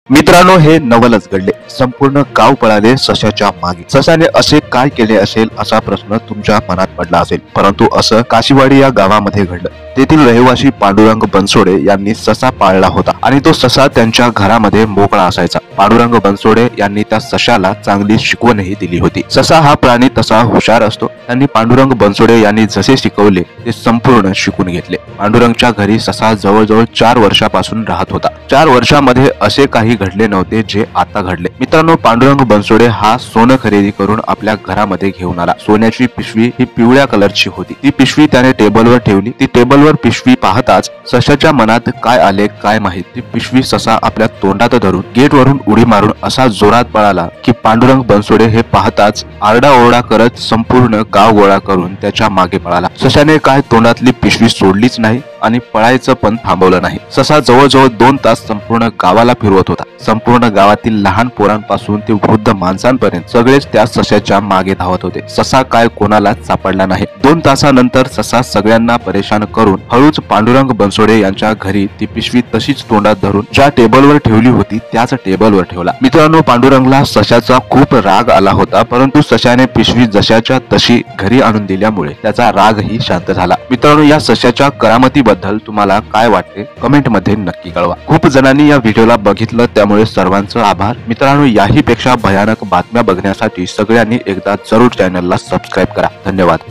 मित्रांनो, हे नवलच घडले. संपूर्ण गाव पळाले सशाच्या मागे. सशाने असे काय केले असेल असा प्रश्न तुमच्या मनात पडला असेल, परंतु असं काशीवाडी या गावामध्ये घडलं. तेथील रहिवासी पांडुरंग बनसोडे यांनी ससा पाळला होता आणि तो ससा त्यांच्या घरामध्ये मोकळा असायचा. पांडुरंग बनसोडे यांनी त्या सशाला चांगली शिकवणही दिली होती. ससा हा प्राणी तसा हुशार असतो. त्यांनी पांडुरंग बनसोडे यांनी जसे शिकवले ते संपूर्ण शिकून घेतले. पांडुरंगच्या घरी ससा जवळजवळ 4 वर्षापासून राहत होता. 4 वर्षामध्ये असे काही घडले नव्हते जे आता घडले. मित्रांनो, पांडुरंग बनसोडे हा सोनं खरेदी करून आपल्या घरामध्ये घेऊन आला. सोन्याची पिशवी ही पिवळ्या कलरची होती. ती पिशवी त्याने टेबलवर ठेवली. ती टेबलवर पिशवी पाहताच सशाच्या मनात काय आले काय माहित, ती पिशवी ससा आपल्या तोंडात धरून गेटवरून उडी मारून असा जोरात पळाला की पांडुरंग बनसोडे हे पाहताच आरडाओरडा करत संपूर्ण गाव गोळा करून त्याच्या मागे पळाला. सशाने काय तोंडातली पिशवी सोडलीच नाही आणि पळायचं पण थांबवलं नाही. ससा जवळजवळ 2 तास संपूर्ण गावाला फिरवत होता. संपूर्ण गावातील लहान पोरांपासून ते वृद्ध माणसांपर्यंत सगळेच त्या सशाच्या मागे धावत होते. ससा काय कोणालाच सापडला नाही. 2 तासानंतर ससा सगळ्यांना परेशान करून हळूच पांडुरंग बनसोडे यांच्या घरी ती पिशवी तशीच तोंडात धरून ज्या टेबलवर ठेवली होती त्याच टेबलवर ठेवला. मित्रांनो, पांडुरंगला सशाचा खूप राग आला होता, परंतु सशाने पिशवी जशाच्या तशी घरी आणून दिल्यामुळे त्याचा रागही शांत झाला. मित्रांनो, या सशाच्या करामतीबद्दल तुम्हाला काय वाटते कमेंट मध्ये नक्की कळवा. खूप जणांनी या व्हिडिओला बघितलं, त्यामुळे सर्वांचं आभार. मित्रांनो, याही पेक्षा भयानक बातम्या बघण्यासाठी सगळ्यांनी एकदा जरूर चॅनलला सबस्क्राईब करा. धन्यवाद.